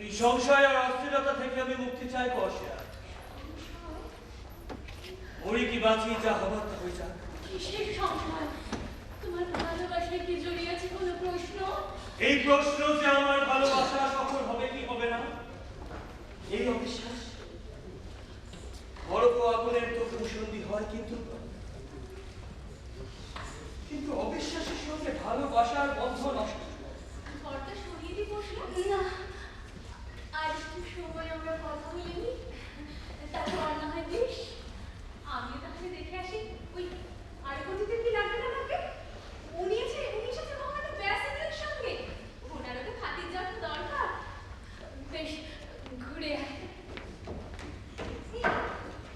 এই সংশয় আর অস্থিরতা থেকে আমি মুক্তি চাই কষিয়া। মরি কি বাঁচি, যা হবার তা হয়ে যাক। কিসের সংশয়? তোমার ভালোবাসায় কি জড়িয়েছে কোনো প্রশ্ন? এই প্রশ্ন যে আমার ভালোবাসা সফল হবে কি হবে না, এই অবিশ্বাস। বরফ আগুনের তো কুসন্দি হয়, কিন্তু অবিশ্বাসের সঙ্গে ভালোবাসার বন্ধন নষ্ট। ঘরটা সরিয়ে দিয়ে বসলো না, আর একটু সময় আমরা কথা বলিনি, তারপর না হয় বেশ। আমিও তাহলে দেখে আসি ওই আরেকটিতে কি লাগবে না লাগবে। উনি এসেছে কখনো ব্যাসের সঙ্গে, ওনারও তো খাতির যত্ন দরকার। বেশ, ঘুরে আয়।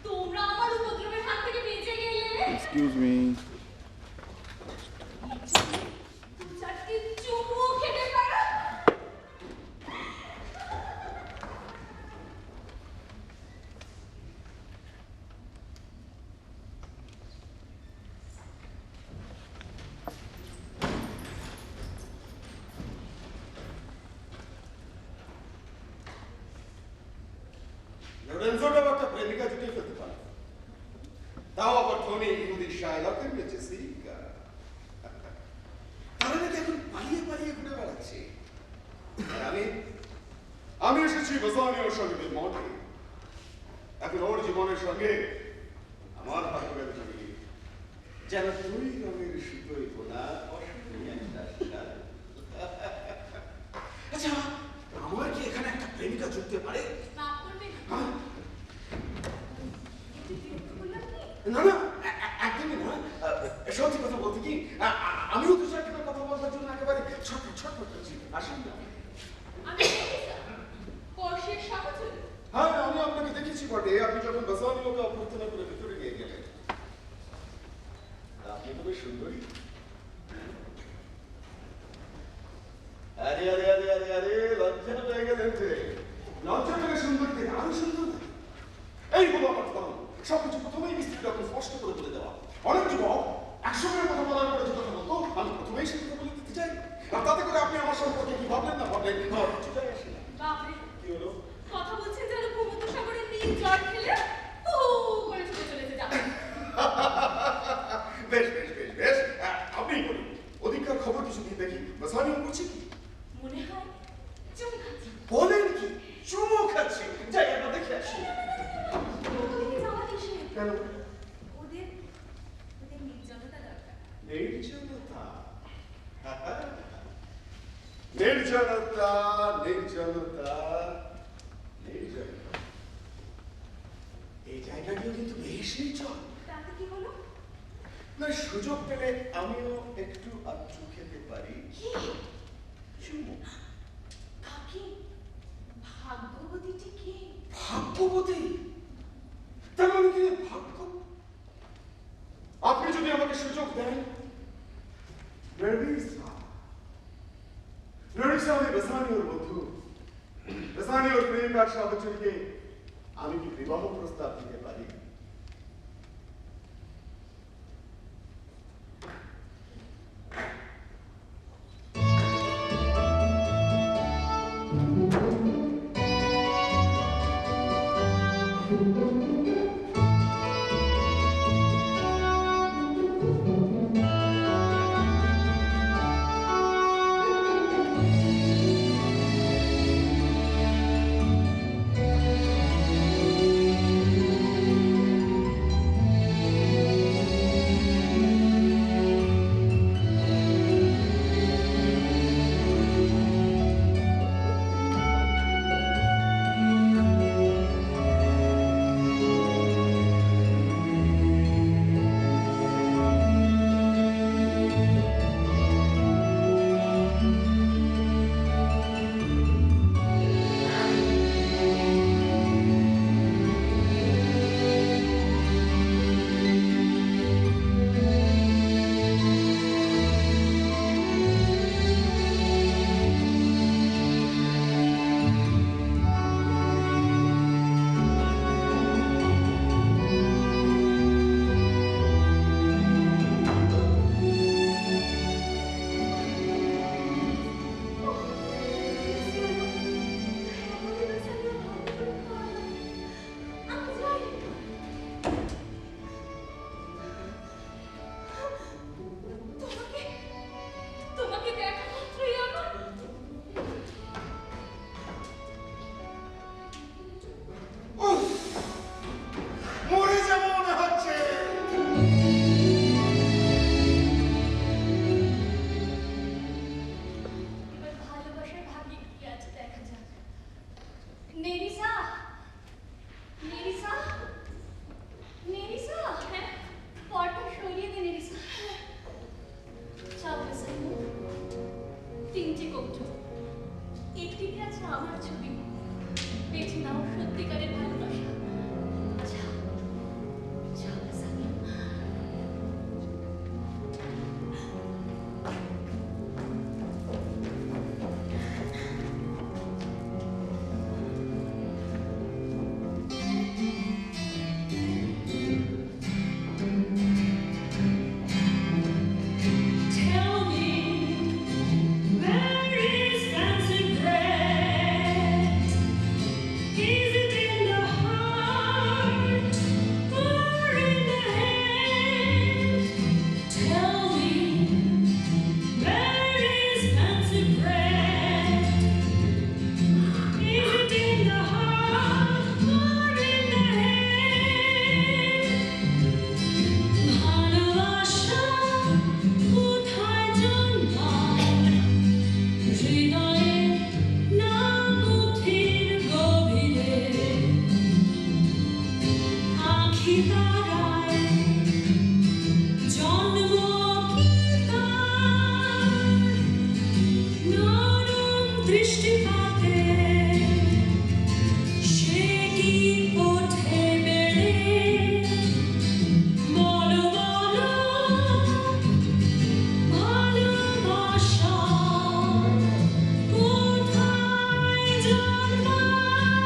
তোমরা আমার উপদ্রবের হাত থেকে বেঁচে গেলে। Excuse me. লোরেনজোটাও একটা প্রেমিকা জুটিয়ে ফেলতে পারে, তাও আবার ধনী ইহুদি শায়লকের নিচে সিরিকা। তারা নাকি এখন পালিয়ে পালিয়ে ঘুরে বেড়াচ্ছে। আর আমি এসেছি বেসানিয়ার সঙ্গে মনে। এখন ওর জীবনের সঙ্গে আমার ভাগ্যের জড়িয়ে যেন দুই রঙের সুতোই বোনা অসুবিধা একটা। আচ্ছা, আমার কি এখানে একটা প্রেমিকা জুটতে পারে? না না, একদমই না। সত্যি কথা বলতে কি, আমিও তো সাথে কথা বলবার জন্য একেবারে ছটফট করছি। আসেন না। হ্যাঁ, আমি আপনাকে দেখেছি বটে, আপনি যখন বেসানিয়াকে অভ্যর্থনা করে ভিতরে নিয়ে গেলেন। আপনি তো বেশ সুন্দরী। আরে আরে আরে আরে আরে, লজ্জা পেয়ে গেলেন যে। লজ্জা পেলে সুন্দরী আরো সুন্দর। এই বলো আমার ধর্ম, সবকিছু প্রথমেই মিস্ত্রি রকম স্পষ্ট করে বলে দেওয়া। অনেক যুবক একসঙ্গে কথা বলার পরে যে কথা বলতো, আমি প্রথমেই সে কথা বলে দিতে চাই। আর তাতে করে আপনি আমার সম্পর্কে কি ভাবলেন না ভাবলেন, কিছুটাই আসে না। কি হলো? কথা বলছেন যেন ভূমধ্য সাগরের নীল জল খেলে করে ছুটে চলেছে যাবে। বেশ বেশ বেশ বেশ, আপনিই বলুন, অধিকার খবর কিছু দিয়ে দেখি বেসানিয়া করছে কি? মনে হয় চুমু খাচ্ছি। বলেন কি? চুমু খাচ্ছি? যাই আমরা দেখে আসি। ওদিকে যাওয়া নিষেধ। কেন? ওদের নির্জনতা দরকার। নির্জনতা, নির্জনতা, নির্জনতা, নির্জনতা। এই জায়গাটিও কিন্তু বেশ নির্জন। তাতে কি হলো? না, সুযোগ পেলে আমিও একটু আচ্ছু খেতে পারি। কি? চুমু। কাকি, ভাগ্যবতীটি কে? ভাগ্যবতী? তার মানে কি ভাগ্য? আপনি যদি আমাকে সুযোগ দেন, আমি বেসানিয়ার বন্ধু, বেসানিয়ার প্রেমিকার সহচরীকে আমি কি বিবাহ প্রস্তাব দিতে পারি? আমার ছবি, বেছে নাও সত্যিকারের ভালোবাসা। যাও, যাও Samia. Tell me, where is fancy bread? Is it in the heart or in the head? Tell me, where is fancy bread? Is it in the heart or in the head? ভালোবাসা কোথায় জন্মায়? হৃদয়ে না বুদ্ধির গভীরে? আঁখি তারায় জন্ম কি তার? নরম দৃষ্টিপাতে সে কি ওঠে বেড়ে? বলো বলো, ভালোবাসা কোথায় জন্মায়?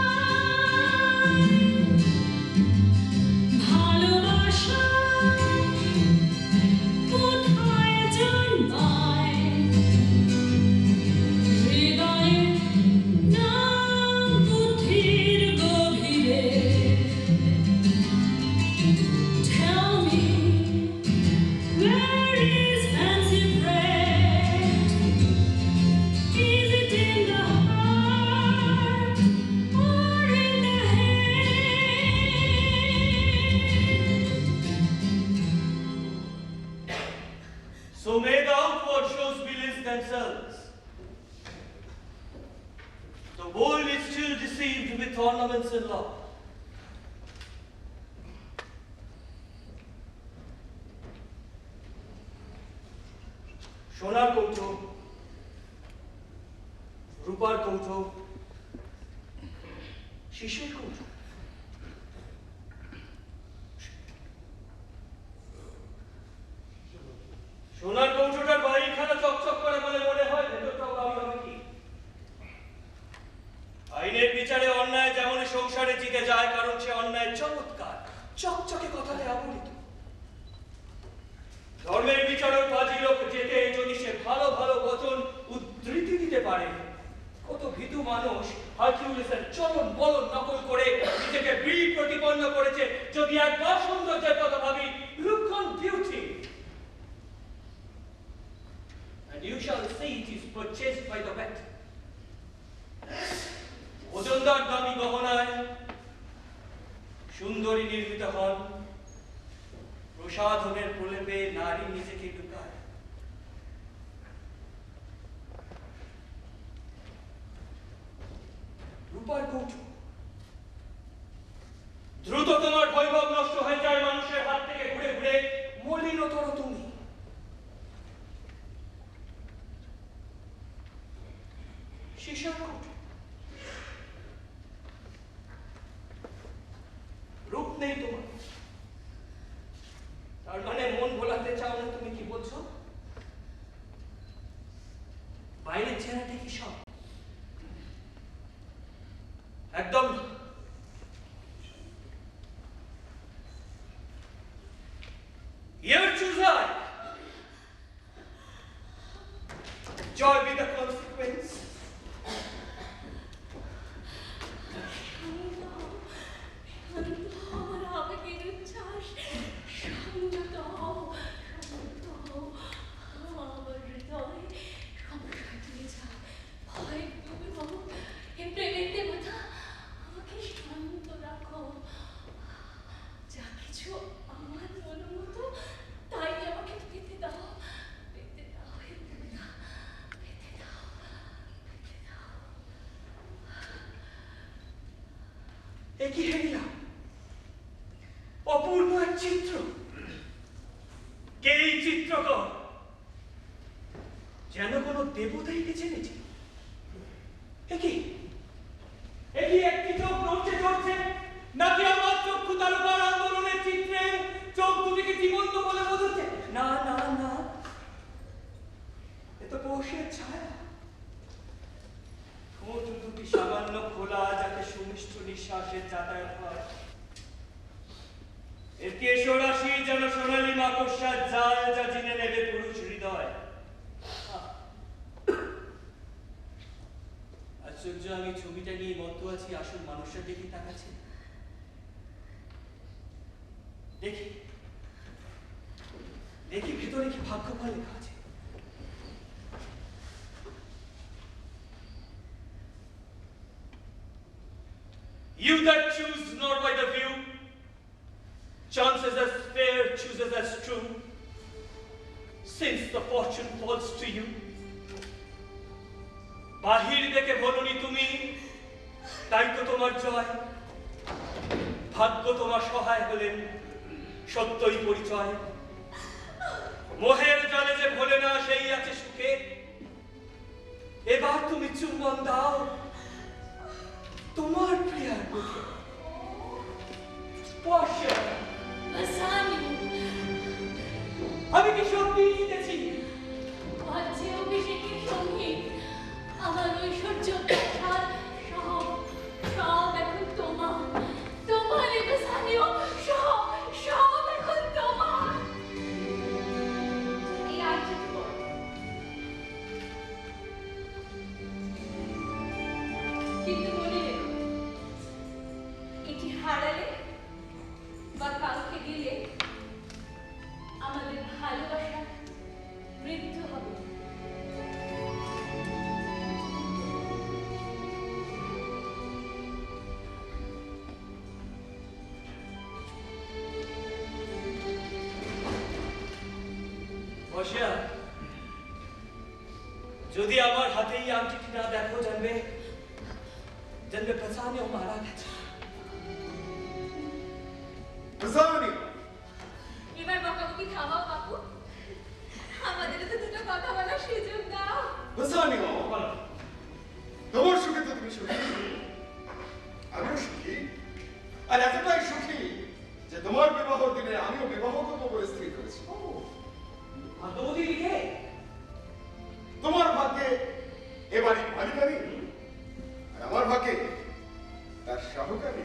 ভালোবাসা কোথায় জন্মায়? হৃদয়ে না বুদ্ধির গভীরে? Tell me, where is fancy bread? Is it in the heart or in the head? So may the outward shows believe themselves. The world is still deceived with ornaments and love. সোনার কৌটো, রূপার কৌটো, শিশের কৌটো। সোনার কৌটোটার বাইরখানা চকচক করে বলে মনে হয় ভেতরটাও দামি হবে কি? আইনের বিচারে অন্যায় যেমন সংসারে জিতে যায়, কারণ সে অন্যায় চমৎকার চকচকে কথাতে আবরিত। ধর্মের বিচারক বাজি লোক যেতে যদি সে ভালো ভালো বচন উদ্ধৃতি দিতে পারে, কত ভীতু মানুষ হারকিউলিসের চলন বলন নকল করে নিজেকে বীর প্রতিপন্ন করেছে। যদি একবার সৌন্দর্যের কথা ভাবি, look on beauty and you shall see it is purchased by the wet. ওজনদার দামি গহনায় সুন্দরী নির্মিত হন, প্রসাধনের প্রলেপে নারী নিজেকে লুকায়। রূপার কৌটো, দ্রুত তোমার বৈভব নষ্ট হয়ে যায় মানুষের হাত থেকে ঘুরে ঘুরে মলিনতর তুমি। শিশার কৌটো, রূপ নেই তোমার, তার মানে মন ভোলাতে চাও না। তুমি কি বলছো? বাইরের চেহারাটা কি সব? একদম না। Here choose I. Joy be the consequence. আমার আবেগের উচ্ছ্বাস, সংযত হও, শান্ত হও। আমার হৃদয় সংশয় তুলে যায়, ভয় দূর হও। হে প্রেমের দেবতা, আমাকে শান্ত রাখো। যা কিছু আমার মন মতো তাই আমাকে পেতে দাও, পেতে দাও, হে দেবতা, পেতে দাও, পেতে দাও। একই হেরিয়া অপূর্ব এক চিত্র। কে এই চিত্রকর? যেন কোনো দেবতাই কে জেনেছে। একই সামান্য খোলা যাতে সুমিষ্ট নিঃশ্বাসের যাতায়াত হয়। এর কেশরাশি যেন সোনালী মাকড়সার জাল যা জিনে নেবে পুরুষ হৃদয়। আশ্চর্য, আমি ছবিটা নিয়ে মত্ত আছি, আসল মানুষটার দিকে তাকাচ্ছি। দেখি দেখি ভেতরে কি ভাগ্যফল লেখা আছে। You that choose not by the view, chances as fair chooses as true, since the fortune falls to you. বাহির দেখে বলনি তুমি, তাই তো তোমার জয়। ভাগ্য তোমার সহায় হলেন, সত্যই পরিচয়। মোহের জালে যে ভোলে না সেই আছে সুখে। এবার তুমি চুম্বন দাও তোমার প্রিয়ার মুখে। পর্ষা, বাসানিও, আমি কি সত্যি জিতেছি? বাজছে অভিষেকের সঙ্গীত, আমার ঐশ্বর্য প্রসাদ সব সব এখন তোমার, তোমার এ বাসানিও, সব সব এখন তোমার। এই আর্জিত পর কিন্তু মনে রেখো, এটি হারালে বা কাউকে দিলে আমাদের ভালোবাসা মৃত্যু হবে। বর্ষা, যদি আমার হাতেই আংটিটি না দেখো, জানবে জানবে বাসানিও মারা গেছে। বাসানি, এবার বকাবকি থামাও বাপু, আমাদের তো দুটো কথা বলার সুযোগ দাও। বাসানি, তোমার সুখে তো তুমি সুখী, আমিও সুখী। আর এতটাই সুখী যে তোমার বিবাহের দিনে আমিও বিবাহ করবো বলে স্থির করেছি। ভাগ্যবতী লিখে তোমার ভাগ্যে এবারই ভাগিদারি, আর আমার ভাগ্যে তার সাহকারী।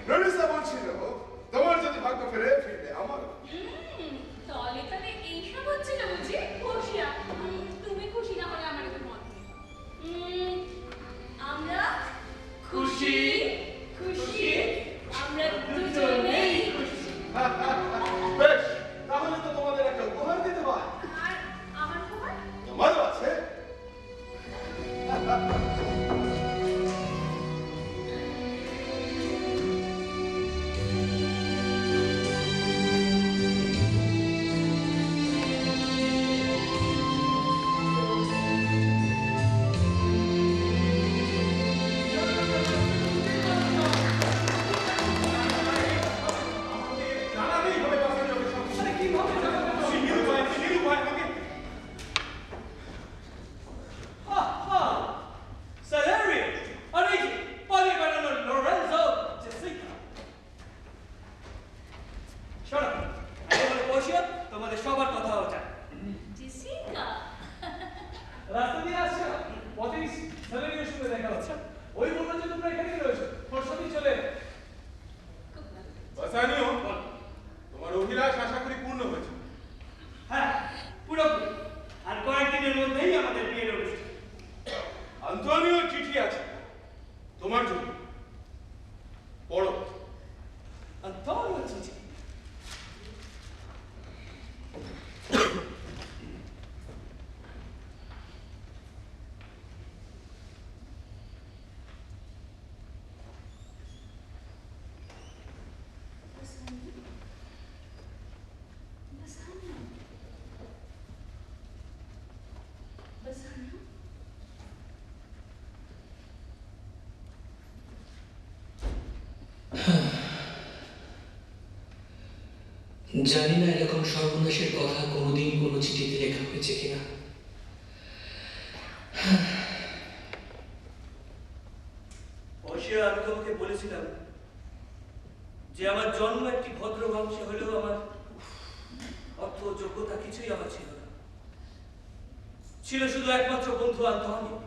রনিসা বলছিল তোমার যদি ভাগ্য ফিরবে আমার। তলে তলে এইসব হচ্ছে না বুঝি? খুশিয়া, তুমি খুশি না হলে আমার একটু মত নেই। আমরা খুশি খুশি, আমরা দুজনেই খুশি। বেশ, তাহলে তো তোমাদের একটা উপহার দিতে পারে। আর আমার খবর? তোমারও আছে। তোমাদের সবার কথা ওটা। জেসিকা, রাস্তা দিয়ে আসছে, পথেই স্যালারির সঙ্গে দেখা হচ্ছে। ওই বললো যে তোমরা এখানেই রয়েছো, ওর সাথেই চলে এলে। খুব ভালো। বাসানিও, তোমার অভিলাষ আশা করি পূর্ণ হয়েছে। হ্যাঁ, পুরোপুরি। আর কয়েকদিনের মধ্যেই আমাদের বিয়ের অনুষ্ঠান। আন্তোনিও চিঠি আছে তোমার জন্য, পড়ো। Antonio চিঠি? জানি না এরকম সর্বনাশের কথা কোনোদিন কোনো চিঠিতে লেখা হয়েছে কিনা। অবশ্যই আমি তোমাকে বলেছিলাম যে আমার জন্ম একটি ভদ্র বংশে হলেও আমার অর্থ যোগ্যতা কিছুই আমার ছিল না। ছিল শুধু একমাত্র বন্ধু আন্তোনিও।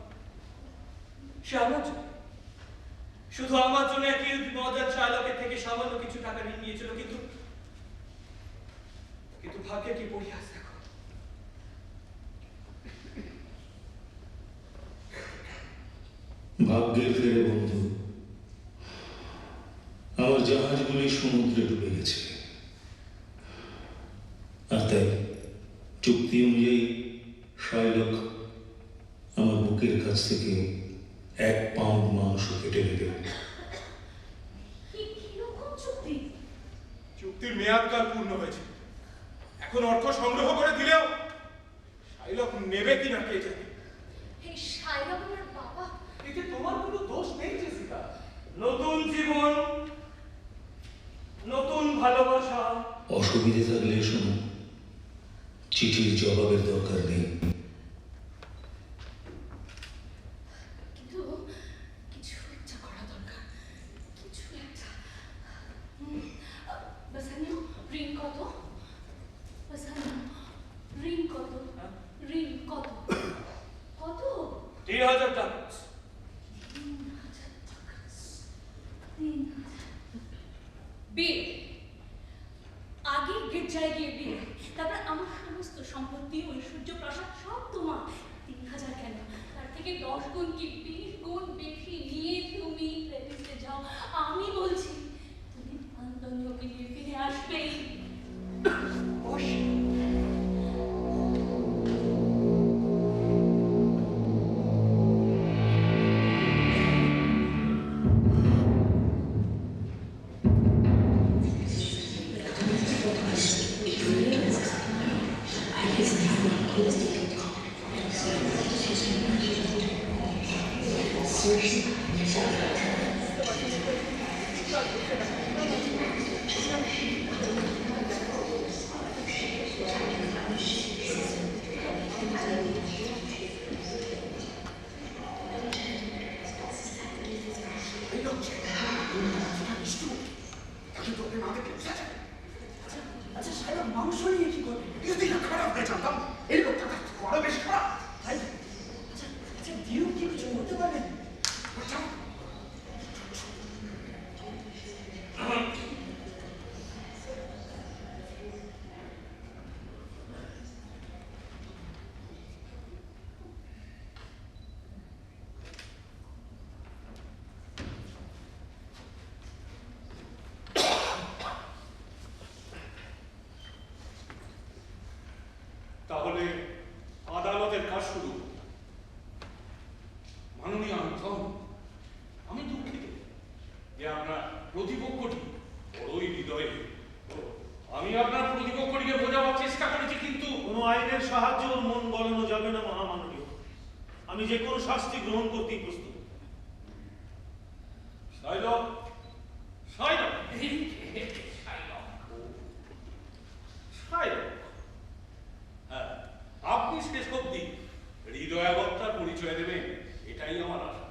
সে আমার জন্য, শুধু আমার জন্য একই মজার শায়লকের থেকে সামান্য কিছু টাকা ঋণ নিয়েছিল, কিন্তু কিন্তু ভাগ্যে কি পরিহাস দেখো। ভাগ্যের ফেরে বন্ধু, আমার জাহাজগুলি সমুদ্রে ডুবে গেছে, আর তাই চুক্তি অনুযায়ী শায়লক আমার বুকের কাছ থেকে 1 পাউন্ড মাংস কেটে নেবে। কিরকম চুক্তি? চুক্তির মেয়াদকাল পূর্ণ হয়েছে, এখন অর্থ সংগ্রহ করে দিলেও শাইলক নেবে কিনা কে জানে। এই শায়লক আমার বাবা। এতে তোমার কোনো দোষ নেই জেসিকা। নতুন জীবন, নতুন ভালোবাসা। অসুবিধে থাকলে শোনো, চিঠির জবাবের দরকার নেই। কিন্তু কিছু একটা করা দরকার, কিছু একটা। বাসানিও, ঋণ কত? বাসানিও, ঋণ কত? ঋণ কত? কত? 3000 টাকা। 3000 টাকা। 3000। বিয়ে, আগে গির্জায় গিয়ে বিয়ে, তারপর আমার সমস্ত সম্পত্তি, ঐশ্বর্য, প্রাসাদ সব তোমার। 3000 কেন, তার থেকে 10 গুণ কি 20 গুণ বেশি নিয়ে তুমি প্যারিসে যাও। আমি বলছি তুমি আন্তনিওকে নিয়ে ফিরে আসবেই। আচ্ছা শায়লক মাংস নিয়ে কি করবে? যদি না খারাপ হয়ে জানতাম, এই লোকটা তার থেকে আরো বেশি খারাপ। তাই আচ্ছা আচ্ছা ডিউক কি কিছু বলতে পারবেন? আচ্ছা তাহলে আদালতের কাজ শুরু। মাননীয় আন্তন, আমি দুঃখিত যে আপনার প্রতিপক্ষটি বড়ই হৃদয়ে। আমি আপনার প্রতিপক্ষটিকে বোঝাবার চেষ্টা করেছি, কিন্তু কোনো আইনের সাহায্য ওর মন বলানো যাবে না মহামাননীয়। আমি যে কোনো শাস্তি গ্রহণ করতেই প্রস্তুত। শাইলক, শাইলক, শাইলক, হ্যাঁ, আপনি শেষ অব্দি হৃদয়াবত্তার পরিচয় দেবেন, এটাই আমার আশা।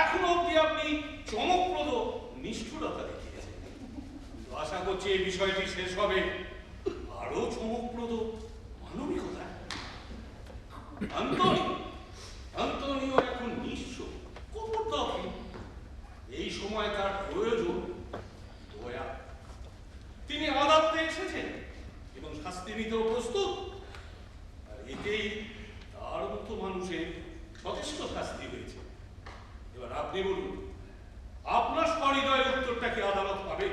এখনো অব্দি আপনি চমকপ্রদ নিষ্ঠুরতা দেখিয়েছেন, কিন্তু আশা করছি এই বিষয়টি শেষ হবে আরো চমকপ্রদ মানবিকতা। আন্তনিও এখন নিঃস্ব, কপটহীন। এই সময় তার প্রয়োজন দয়া। তিনি আদালতে এসেছেন এবং শাস্তি নিতেও প্রস্তুত, আর এতেই তার মতো মানুষের যথেষ্ট শাস্তি হয়েছে। এবার আপনি বলুন, আপনার সহৃদয়ের উত্তরটা কি আদালত পাবে?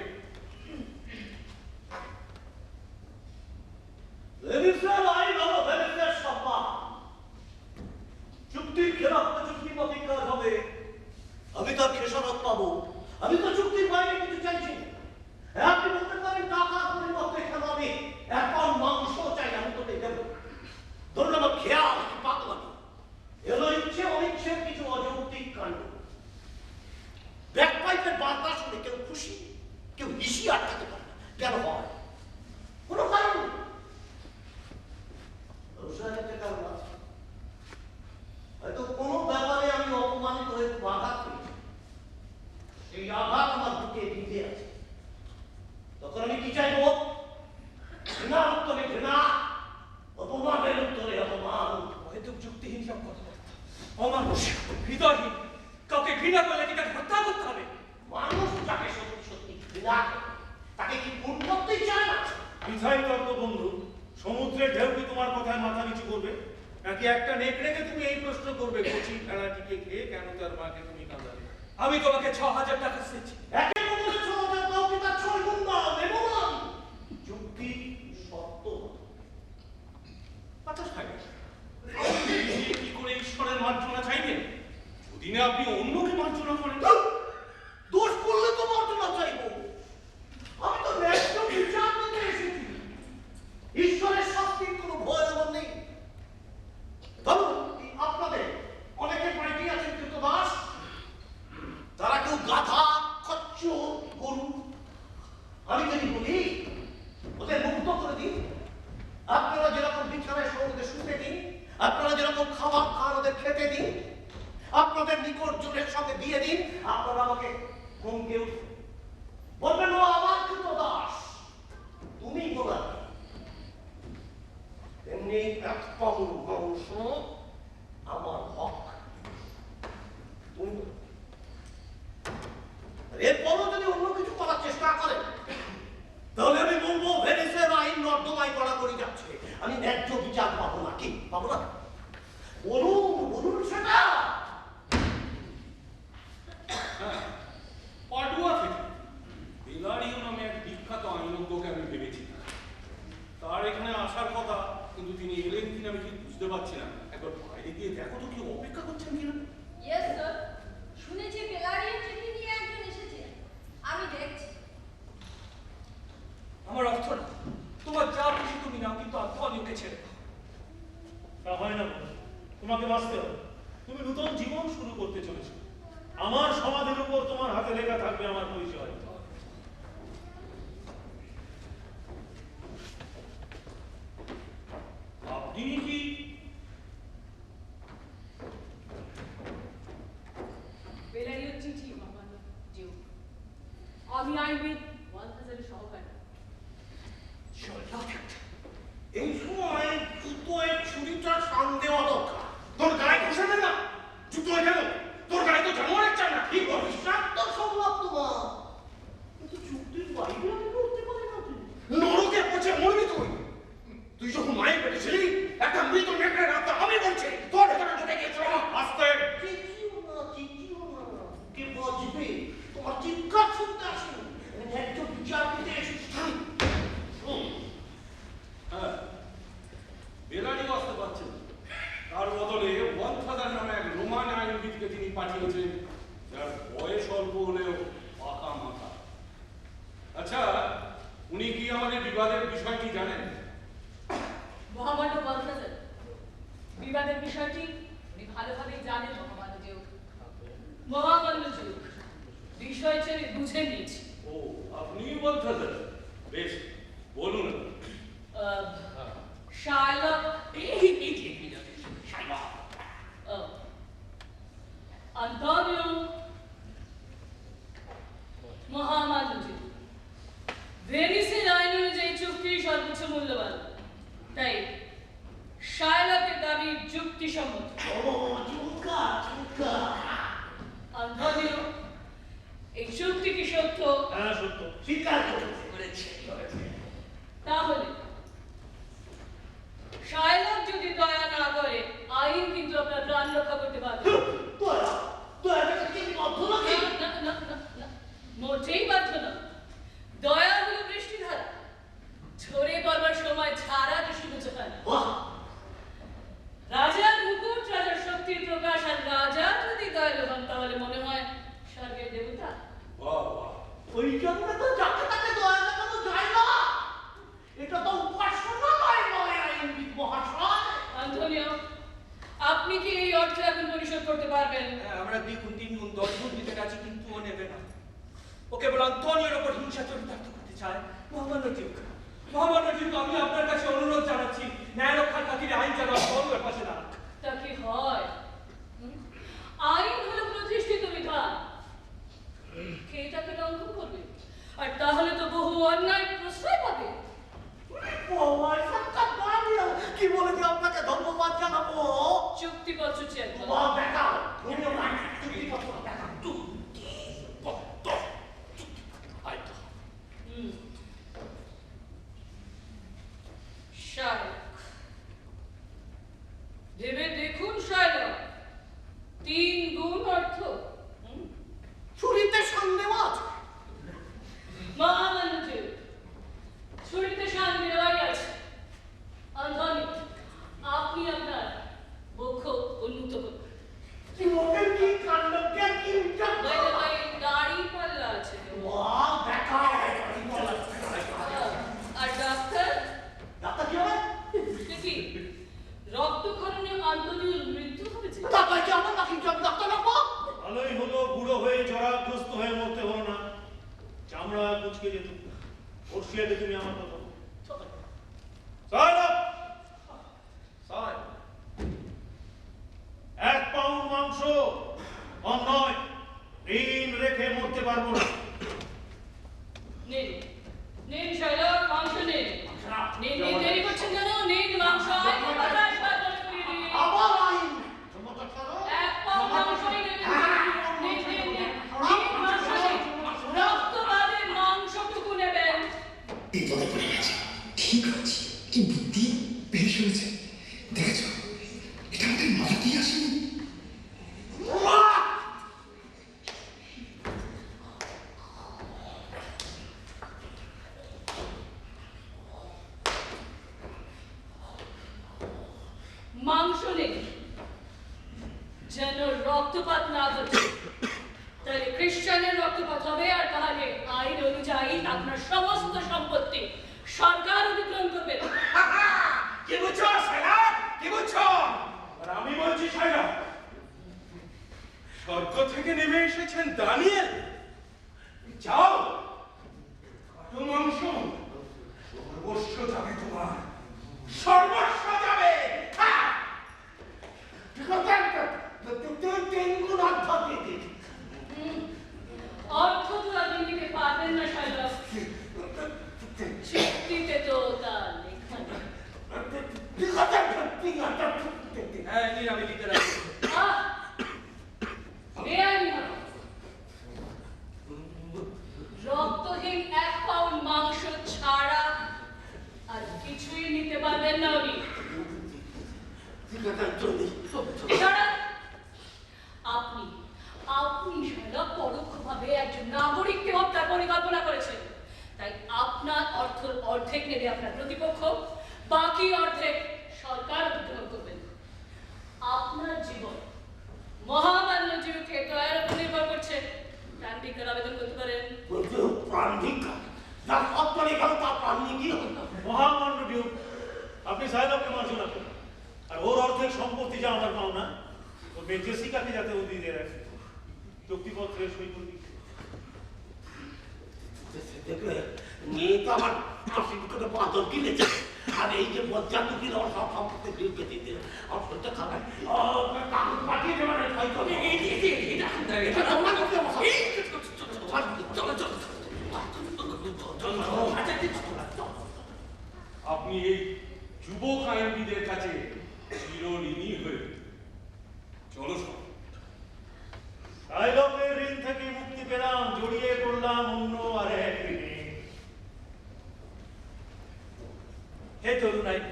চুক্তির খেলাফ চুক্তি মাফিক কাজ হবে, আমি তার খেসারত পাবো। আমি তো চুক্তির বাইরে কিছু চাইছি না। আপনি বলতে পারেন টাকার পরিবর্তে কেন আমি 1 পাউন্ড মাংস চাই, আমি তোকে দেবো। ধরুন আমার খেয়াল পাগলামি, এলো ইচ্ছে অনিচ্ছের কিছু অযৌক্তিক কাণ্ড। ব্যাকপাইপের বার্তা শুনে কেউ খুশি, কেউ হিসি আটকাতে পারে না। কেন হয়? কোনো কারণ নেই। একটা কারণ আছে, হয়তো কোনো ব্যাপারে আমি অপমানিত হয়ে আঘাত পেয়েছি, সেই আঘাত আমার বুকে বিঁধে আছে। তখন আমি কি চাইবো? ঘৃণার উত্তরে ঘৃণা, অপমানের উত্তরে অপমান। হয়তো যুক্তিহীন সব কথাবার্তা, অমানুষ, হৃদয়হীন। ঘৃণা করলে কি তাকে হত্যা করতে হবে? মানুষ যাকে সত্যি সত্যি ঘৃণা করে, তাকে কি খুন করতেই চায় না? বিধায় তর্ক বন্ধু, সমুদ্রের ঢেউ কি তোমার কথায় মাথা নিচু করবে? নাকি একটা নেকড়েকে তুমি এই প্রশ্ন করবে, কচি ভেড়াটিকে খেয়ে কেন তার মাকে তুমি কাঁদালে? আমি তোমাকে 6,000 টাকা দিচ্ছি। একে বলে 6,000 দাও কি তার 6 গুণ দাও, দেব না। যুক্তি সত্য। আচ্ছা সাহেব, আপনি নিজে কি করে ঈশ্বরের মার্জনা চাইবেন যদি না আপনি অন্যকে মার্জনা করেন? দোষ করলে তো মার্জনা চাইবো। আমি তো ন্যায্য বিচার নিতে এসেছি। ঈশ্বরের শাস্তির কোনো ভয় আমার নেই। ধরুন আপনাদের অনেকের বাড়িতে আছেন কৃতদাস, তারা কেউ গাধা, খচ্চর, গরু। আমি যদি বলি ওদের মুক্ত করে দিন, আপনারা যেরকম বিছানায় সঙ্গে শুতে দিন, আপনারা যেরকম খাবার খান ওদের খেতে দিন, আপনাদের নিকট জনের সঙ্গে দিয়ে দিন, আপনারা আমাকে ঘুমকে বলবেন ও আমার কৃতদাস, তুমি বলা তেমনি এক পাউন্ড মাংস আমার হক। তুমি বলো। এরপরও যদি অন্য কিছু করার চেষ্টা করেন, তাহলে আমি বলবো ভেনিসের আইন নর্দমায় কড়াকড়ি যাচ্ছে। আমি ন্যায্য বিচার পাবো না। কি পাবো না? বলুন বলুন সেটা। হ্যাঁ, পাডুয়া থেকে বেলারিও নামে এক বিখ্যাত আইনজ্ঞকে আমি ভেবেছি তার এখানে আসার কথা, কিন্তু তিনি এলেন কিনা আমি ঠিক বুঝতে পারছি না। একবার বাইরে গিয়ে দেখো তো কেউ অপেক্ষা করছেন কিনা। ইয়েস স্যার, শুনেছি বেলারিয়ান চিঠি নিয়ে একজন এসেছে। আমি দেখছি। আমার অর্থ না, তোমার যা খুশি তুমি নাও, কিন্তু আন্তনিকে ছেড়ে দাও। তা হয় না বন্ধু, তোমাকে বাঁচতে হবে। তুমি নতুন জীবন শুরু করতে চলেছো। আমার সমাধির উপর তোমার হাতে লেখা থাকবে আমার পরিচয়। আপনি কি বেলারিও চিঠি মহামান্য জিউ। আমি আইনবিদ 1000 সহকারী। এই সময় জুতোয় ছুরিটা টান দেওয়া দরকার। তোর গায়ে ঘষে দে না, জুতো কেন? তোর গায়ে তো জানোয়ারের চাই না। ঠিক অবিশ্বাস্য সম্ভব তোমার, কিন্তু চুক্তির বাইরে আমি করতে পারি না। নরকে পচে মরবি তুই। তুই যখন মায়ের পেটে ছিলি, একটা মৃত নেকড়ে রাখতে আমি বলছি তোর ভেতরে ঢুকে গিয়েছিল। আস্তে চিঠিও না, কে বাজবে? তোমার চিৎকার শুনতে আসেনি, ন্যায্য বিচার দিতে এসেছি। হ্যাঁ, বেলারিও আসতে পারছেন না। তার বদলে ওয়ানফাদার নামে এক রোমান আইনবিদকে তিনি পাঠিয়েছেন, যার বয়স অল্প হলেও পাকা মাথা। আচ্ছা, উনি কি আমাদের বিবাদের বিষয়টি জানেন? মহামান্য 1000, বিবাদের বিষয়টি উনি ভালোভাবেই জানেন মহামান্য জিউ। মহামান্য জিউ, বিষয়টি আমি বুঝে নিয়েছি। ও, আপনি বলছেন? বেশ, বলুন। শার্লক আন্তোনিও মহামান্য জিউ, ভেনিসের আইন অনুযায়ী চুক্তি সর্বোচ্চ মূল্যবান, তাই শার্লকের দাবি যুক্তিসম্মত। আন্তোনিও, এই চুক্তি কি সত্য? হ্যাঁ সত্য। স্বীকার করেছে। তাহলে শার্লক যদি দয়া না করে, আইন কিন্তু আপনার প্রাণ রক্ষা করতে পারবে। মোটেই বাধ্য না। দয়া হলো বৃষ্টিধারা, ঝরে পড়বার সময় ছাড়া যে শুধু হয় না। রাজার মুকুট, রাজার শক্তির প্রকাশ, আর রাজা যদি দয়ালু হন তাহলে মনে হয় স্বর্গের দেবতা। বাহ বাহ, ওই জন্য তো যাকে তাকে দয়া দেখানো যায় না। এটা তো উপাসনা নয় আইনবিদ মহাশয়। আন্তোনিও, আপনি কি এই অর্থ এখন পরিশোধ করতে পারবেন? হ্যাঁ, আমরা 2 গুণ 3 গুণ 10 গুণ দিতে রাজি, কিন্তু ও নেবে না। ও কেবল আন্তনির ওপর হিংসা চরিতার্থ করতে চায়। মহামান্য জিউ, আমি আপনার কাছে অনুরোধ জানাচ্ছি, ন্যায় রক্ষার খাতিরে আইন যেন আন্তনির পাশে দাঁড়াক। তা কি হয়? আইন হলো প্রতিষ্ঠিত বিধান, কে তাকে লঙ্ঘন করবে? আর তাহলে তো বহু অন্যায় প্রশ্রয় পাবে। কি বলে যে আপনাকে ধন্যবাদ জানাবো। চুক্তিপত্র চেক দেখাও, চুক্তিপত্র দেখাও। আজকে যেত ওর শিয়ালে তুমি আমার কথা বলো। সাহেব! সাহেব! 1 পাউন্ড মাংস কম নয়, দিন রেখে মরতে পারবো না। নিন নিন শাইলক, মাংস নিন। নিন নিন, দেরি করছেন কেন? নিন মাংস, আইন বাতাস বার করে দিন। আবার আইন 1 পাউন্ড মাংস নিন। নিন নিন নিন, নিন মাংস নিন। রক্তবাদের মাংসটুকু নেবেন। বিপদে পড়ে গেছে। ঠিক আছে, কি বুদ্ধি বেশ হয়েছে। দেখেছ, এটা আমাদের মাথাতেই আসেনি। মাংস নিন, যেন রক্তপাত না ঘটে। তাহলে খ্রিস্টানের রক্তপাত হবে, আর তাহলে আইন অনুযায়ী আপনার সমস্ত সম্পত্তি সরকার অধিগ্রহণ করবে। কি বুঝছো শাইলক? কি বুঝছো? আর আমি বলছি শাইলক, স্বর্গ থেকে নেমে এসেছেন দানিয়েল। যাও, কাটো মাংস, সর্বস্ব যাবে তোমার, সর্বস্ব যাবে। হ্যাঁ! তিনগুণ অর্থ দিতে অর্থ তো আপনি দিতে পারবেন না শাইলক, চুক্তিতে তো তা লেখা নেই। হ্যাঁ, নিন, আমি দিতে রাখি। আহ! বেআইনি হবে। রক্তহীন 1 পাউন্ড মাংস ছাড়া আর কিছুই নিতে পারবেন না উনি। দাঁড়ান। আপনি আপনি শাইলক পরোক্ষভাবে একজন নাগরিককে হত্যার পরিকল্পনা করেছেন। তাই আপনার অর্থের অর্ধেক নেবে আপনার প্রতিপক্ষ, বাকি অর্ধেক সরকার অধিগ্রহণ করবেন। আপনার জীবন মহামান্য জীবকে দয়ার উপর নির্ভর করছে। প্রাণ ভিক্ষার আবেদন করতে পারেন। প্রাণ ভিক্ষা যার সত্তরে গেল তার প্রাণ নিয়ে কি হতো? মহামান্য ডিউক, আপনি সাহেবকে মারছেন আপনি, আর ওর অর্ধেক সম্পত্তি যা আমার পাও না, ও মেয়ে জেসিকাকে যাতে ও দিয়ে রাখে, চুক্তিপত্রে সই করে দিচ্ছে। দেখলে মেয়ে তো আমার আশীর্বাদ করে বাদর কিনেছে, আর এই যে বজ্জাত কিনে আমার সব সম্পত্তি ডিউকে দিতে আমার শরীরটা খারাপ। কাগজ পাঠিয়ে দেবেন হয়তো। এটা তোমার কাছে চলো চলো আপনি এই যুবক আইনবিদের কাছে চিরঋণী হয়ে চলো সব। সাহেবের ঋণ থেকে মুক্তি পেলাম, জড়িয়ে পড়লাম অন্য আর এক ঋণে। হে তরুণ আইন,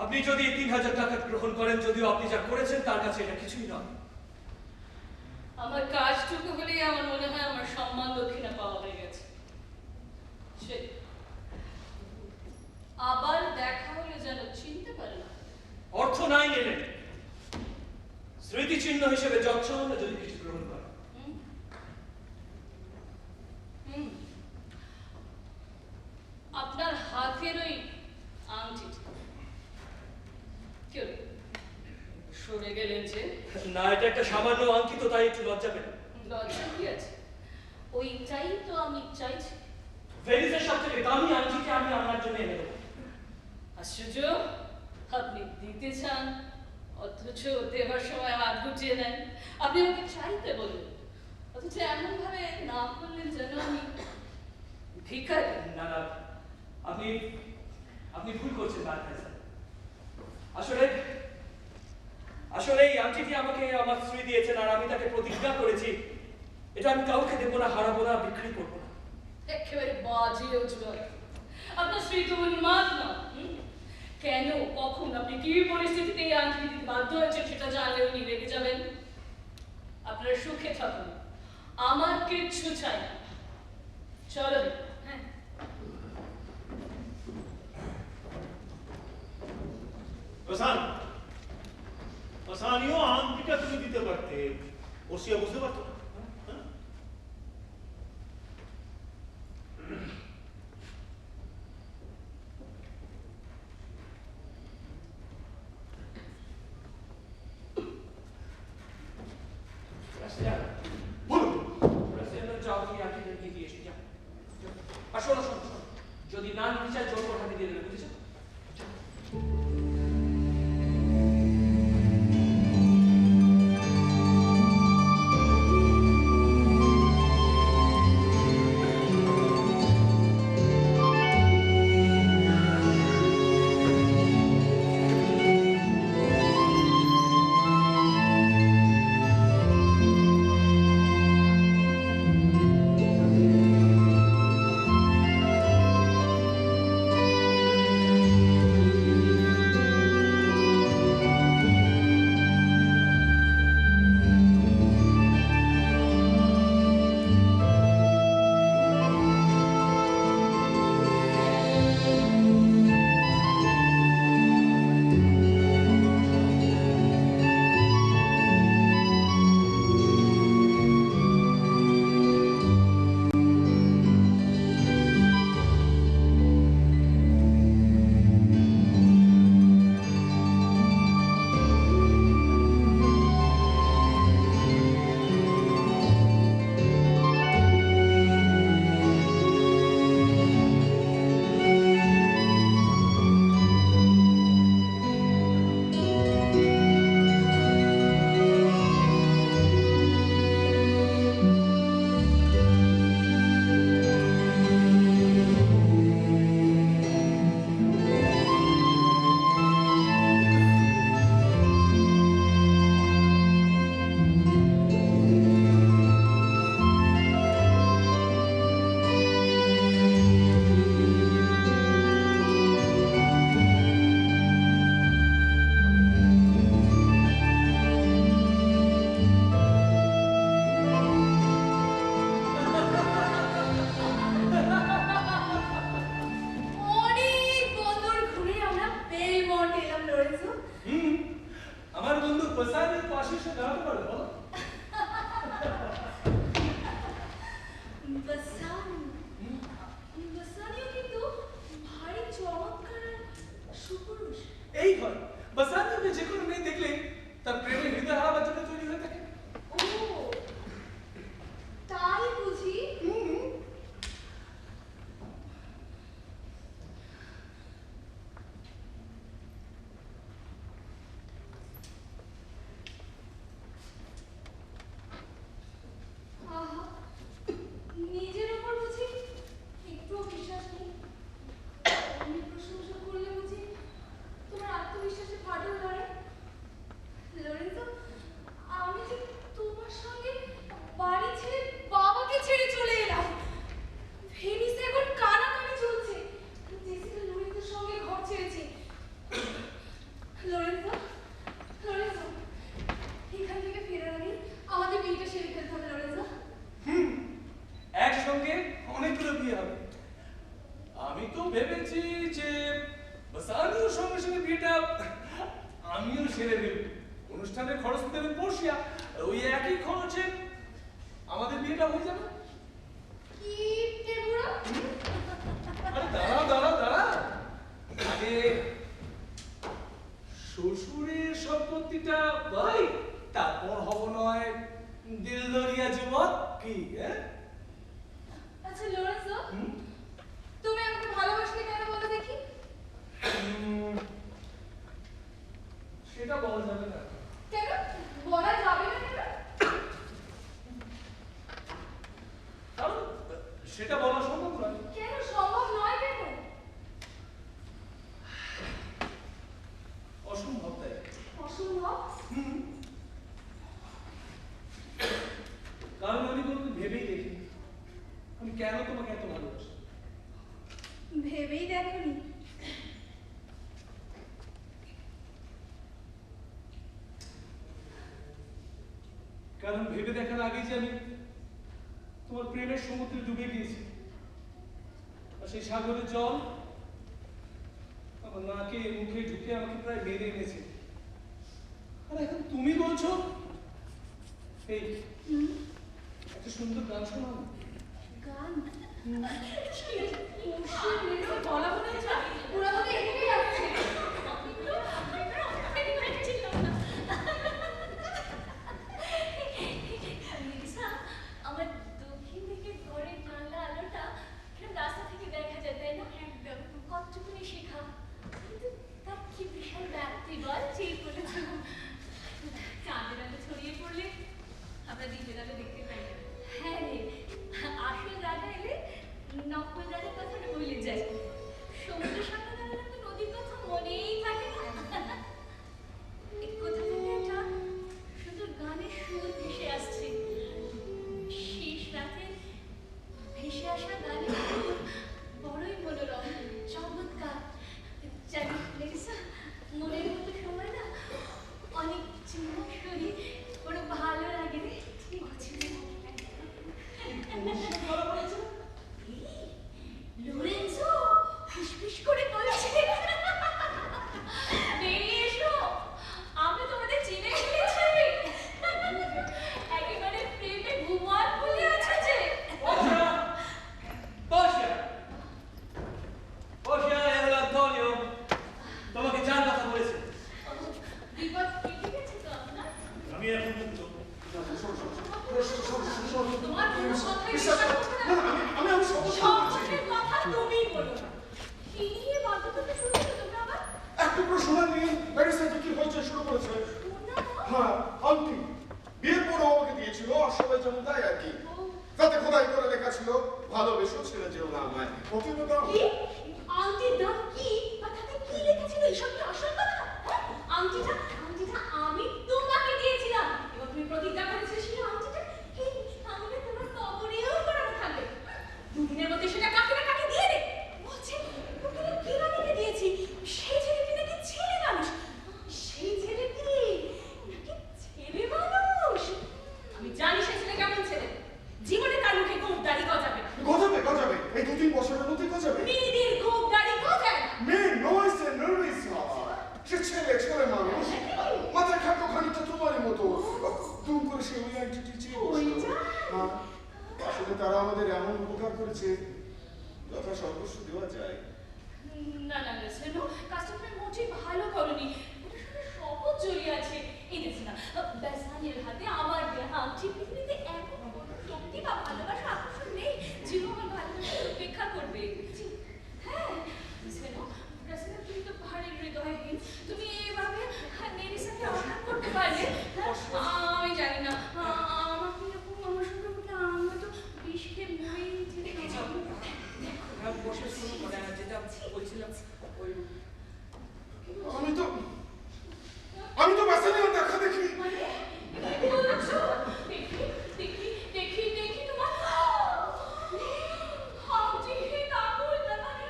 আপনি যদি 3000 টাকা গ্রহণ করেন, যদিও আপনি যা করেছেন তার কাছে এটা কিছুই নয়। আমার কাজটুকু হলেই আমার মনে হয় আমার সম্মান দক্ষিণা পাওয়া হয়ে গেছে। সেই আবার দেখা হলে যেন চিনতে পারে না। অর্থ নাই নেবেন, স্মৃতিচিহ্ন হিসেবে যৎসামান্য যদি কিছু গ্রহণ করেন। হুম? হুম। আপনার হাতের ওই আংটিটি কেউ সরে গেলেন যে? না, এটা একটা সামান্য অঙ্কিত, তাই একটু লজ্জা পেলাম। লজ্জা কি আছে? ওইটাই তো আমি চাইছি। ভেনিসের সব থেকে দামি আংটিটি আমি আপনার জন্য এনে দেবো। আশ্চর্য, আপনি দিতে চান অথচ দেবার সময় হাত গুটিয়ে নেন। আপনি আমাকে চাইতে বলুন, অথচ এমন ভাবে না করলেন যেন আমি ভিখারি। না না, আপনি আপনি ভুল করছেন বালকাইজার। আসলে আসলে এই আংটিটি আমাকে আমার স্ত্রী দিয়েছেন, আর আমি তাকে প্রতিজ্ঞা করেছি এটা আমি কাউকে দেবো না, হারাবো না, বিক্রি করবো না। একেবারে বাজে উঠল। আপনার স্ত্রী তো উন্মাদ না। কেন, কখন, আপনি কি পরিস্থিতিতে এই আংটি দিতে বাধ্য হয়েছেন সেটা জানলে উনি রেগে যাবেন। আপনারা সুখে থাকুন, আমার কিচ্ছু চাই না। চলো। হ্যাঁ, ওসানিও আংটিটা তুমি দিতে পারতে, ওসিয়া বুঝতে পারতো না। রাশিয়ানো যাও কি আংটি নান বিচার জোর করে হাতে দিয়ে দেবে, বুঝেছো? অনেক বন্দর ঘুরে আমরা বেলমন্ট এলাম লরেন্সো। আমার বন্ধু বাসানির পাশে এসে দাঁড়াতে পারে, বলো? বাসানিও কিন্তু ভারী চমৎকার আর সুপুরুষ। এই হয় বাসানিকে যে কোনো মেয়ে দেখলে তার প্রেমে হৃদয় হারাবার জন্য তৈরি হয়ে থাকে। ও তাই বুঝি? আহা, নিজের উপর বুঝি একটুও বিশ্বাস নেই। অন্য প্রশংসা করলে বুঝি তোমার আত্মবিশ্বাসে ফাটল ধরে। লরেন্সো, আমি যে তোমার সঙ্গে বাড়ি ছেড়ে বাবাকে ছেড়ে চলে এলাম। ভেনিসে এখন কানাকানি চলছে। জেসিকা লরেন্সোর সঙ্গে ঘর ছেড়েছে। লরেন্সো, লরেন্সো, এখান থেকে ফেরার আগে আমাদের বিয়েটা সেরে ফেলতে হবে লরেন্সো। একসঙ্গে অনেকগুলো বিয়ে হবে। আমি তো ভেবেছি যে বাসানির সঙ্গে সঙ্গে বিয়েটা আমিও সেরে দেব। অনুষ্ঠানের খরচ দেবে পড়শিয়া, ওই একই খরচে আমাদের বিয়েটা হয়ে যাবে। কি টেবুরা? আরে দাঁড়াও দাঁড়াও দাঁড়াও, আগে শ্বশুরের সম্পত্তিটা পাই, তারপর হব নয় দিলদরিয়া যুবক। কি আচ্ছা লরেন্সো, তুমি আমাকে ভালোবাসলে কেন বলো দেখি? সেটা বলা যাবে না। কেন বলা যাবে না কেন? কারণ সেটা বলা সম্ভব নয়। কেন সম্ভব নয় কেন? অসম্ভব তাই। অসম্ভব? কারণ আমি কোনোদিন ভেবেই দেখিনি আমি কেন তোমাকে এত ভালোবাসি। ভেবেই দেখনি? কারণ ভেবে দেখার আগে যে আমি তোমার প্রেমের সমুদ্রে ডুবে গিয়েছি, আর সেই সাগরের জল আমার নাকে মুখে ঢুকে আমাকে প্রায় বেঁধে এনেছে। আর এখন তুমি বলছো এই একটা সুন্দর গান শোনাও। গান? বলা মনে হচ্ছে পুরা মনে এগিয়ে যাচ্ছে। আমার দক্ষিণ দিকে ঘরের জানলা আলোটা রাস্তা থেকে দেখা যায়, তাই না? একদম শোনো, তোমার কোনো কথাই বিশ্বাস করো। করতে না, না, আমি শপথ করে বলছি। শপথের কথা তুমিই বলো না। কি নিয়ে বাধ্যতাটা শুনেছো তোমরা আবার? এক টুকরো সোনা নিয়ে ব্যারিস্টার কি হয়েছে শুরু করেছে। সোনা? হ্যাঁ, আংটি বিয়ের পর আমাকে দিয়েছিল, আর সবাই যেমন দেয় আর কি। তাতে খোদাই করে লেখা ছিল, ভালোবেসো ছেড়ে যেও না আমায়। কতগুলো দাম? কি? আংটির দাম কি? আর তাতে কি লেখা ছিল? এসব কি আসল কথা? হ্যাঁ? আংটিটা আমি তোমাকে দিয়েছিলাম। এবং তুমি প্রতিজ্ঞা করেছিলে সেই আংটিটা এই তাহলে তোমার কবরেও পড়ানো থাকবে। দুদিনের মধ্যে সেটা কাকে না কাকে দিয়ে দে। বলছে তোকে কি রানীকে দিয়েছি? সেই ছেলেটি নাকি ছেলে মানুষ। সেই ছেলেটি নাকি ছেলে মানুষ। আমি জানি সেই ছেলে কেমন ছেলে। জীবনে তার মুখে গোঁফ দাড়ি গজাবে না। গজাবে, এই 2-3 বছরের মধ্যে গজাবে। মেয়েদের গোঁফ দাড়ি গজায় না। মেয়ে নয়, সে নার্ভাস হয়। সে ছেলে মানুষ, মাথায় খাটো খানিকটা তোমারই মতো। দুম করে সে ওই আংটিটি চেয়ে বসলো। হ্যাঁ, আসলে তারা আমাদের এমন উপকার করেছে, যথা সর্বস্ব দেওয়া যায়। না সেনো কাজটা তুমি মোটেই ভালো করনি। ওটার সাথে শপথ জড়িয়ে আছে। এই দেখছি না বেসানির হাতে আমার দেয়া আংটি। পৃথিবীতে এমন কোনো শক্তি বা ভালোবাসা আকর্ষণ নেই যে আমার ভালোবাসা উপেক্ষা করবে। হ্যাঁ সেনো বেসানা তুমি তো ভারী হৃদয়হীন। তুমি এইভাবে নেরিসাকে আঘাত করতে পারলে? আমি জানি না আমাকে এরকম আমার সঙ্গে বলে আমরা তো বিষ খেয়ে মরেই যেতাম। বসে শুরু করে যেটা বলছিলাম ওই আমি তো বেসানির দেখা দেখি। মানে কি বলছো? দেখি তোমার আংটি না বলতে মানে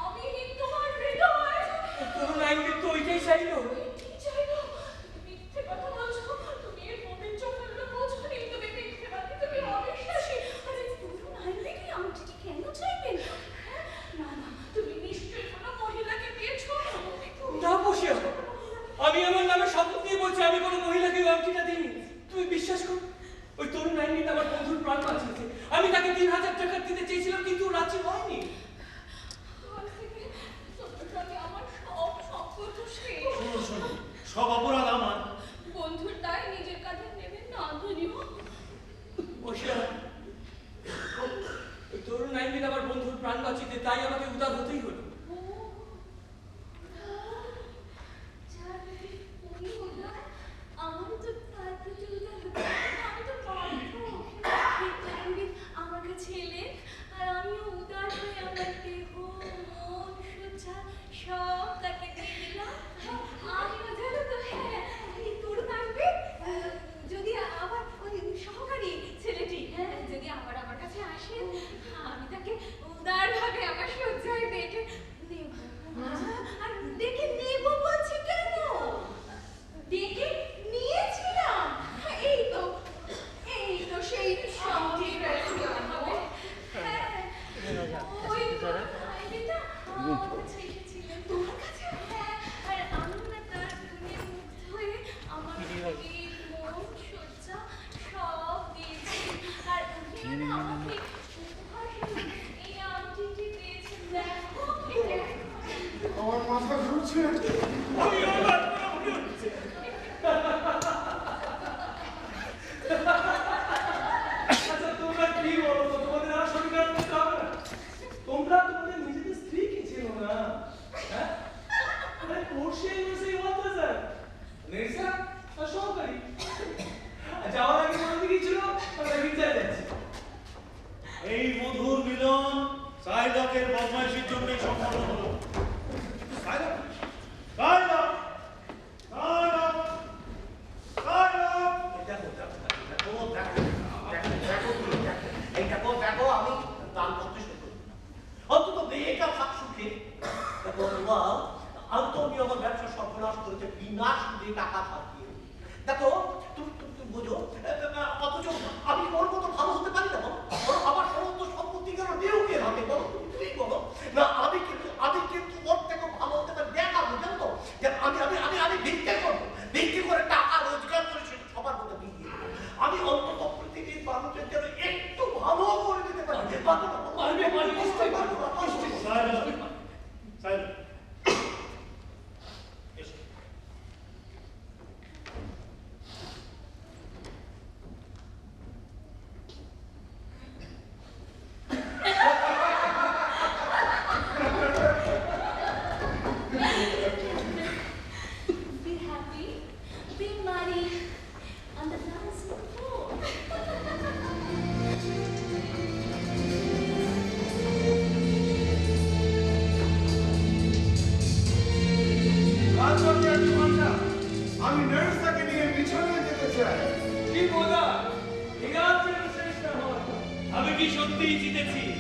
আমি তোমার হৃদয়। তরুণ আইনকে তো ওইটাই চাইলো। কি চাইলো? মিথ্যে কথা বলছো। তুমি এর পবিত্র মূল্য বোঝো নি। তুমি মিথ্যেবাদী, তুমি অবিশ্বাসী। আরে তরুণ আইনকে কি আংটিটি কেন চাইবেন? না তুমি নিশ্চয়ই কোনো মহিলাকে দিয়েছো। না বসে আমি আমার নামে শপথ নিয়ে বলছি আমি কোনো মহিলাকে ওই আংটিটা দিইনি। তুমি বিশ্বাস করো, ওই তরুণ আইনটা আমার বন্ধুর প্রাণ বাঁচিয়েছে। আমি তাকে 3000 টাকা দিতে চেয়েছিলাম, কিন্তু রাজি হয়নি। আমার সব সম্পর্ক শেষ। শোনো, সব অপরাধ আমার। বন্ধুর দায় নিজের কাঁধে নেবেন না আন্তনিও। বসে ওই তরুণ আইনটা আমার বন্ধুর প্রাণ বাঁচিয়েছে, তাই আমাকে উদার হতেই হলো। আমার তো তার প্রতি উদার হতে আমি তো বাধ্য। আমার কাছে এলেন আর আমিও উদার হয়ে আমার দেহ মন সজ্জা সব তাকে দিয়ে দিলাম। আমিও জানো তো এই তোর থাকবে যদি আবার ওই সহকারী ছেলেটি যদি আবার আমার কাছে আসেন আমি তাকে উদারভাবে আমার সজ্জায় দেখে নেব। আর দেখে নেব বলছি কেন? দেখে নিয়েছিলাম। এই তো সেই সঙ্গে হবে। হ্যাঁ ওই তো আইডিটা আমার কাছে এসেছিলেন। তোমার কাছে? হ্যাঁ, আর আমি না তার গুণে মুগ্ধ হয়ে আমার শরীর মন সজ্জা সব দিয়েছি। আর উনি না আমাকে উপহার হিসেবে এই আংটিটি দিয়েছেন। দেখো আমার মাথা ঘুরছে। আমি আমার মনে হচ্ছে আচ্ছা তোমরা কি বলো তো, তোমাদের আর শরীর খারাপ করতে হবে না? তোমরা তোমাদের নিজেদের স্ত্রীকে চেনো না? হ্যাঁ আরে কোর্সেই বসেই বলতে স্যার নেশা আর সহকারী যাওয়ার আগে কোন দিকে ছিল আমরা গির্জায় যাচ্ছি। এই মধুর মিলন সাইলকের বদমাইশির জন্যই সম্পন্ন হলো। সাইলক! দেখো আমি দান করতে শুরু করি। অন্তত মেয়েটা থাক সুখে। আন্তনি আমার ব্যবসা সর্বনাশ করেছে, বিনা সুদে টাকা খাটিয়ে। দেখো তুমি বোঝো, অথচ আমি ওর মতো ভালো হতে পারি না। আমার সমস্ত সম্পত্তি কেন দেউকে হাতে বলো, তুমি বলো না। আমি কিন্তু কি সত্যিই জিতেছি?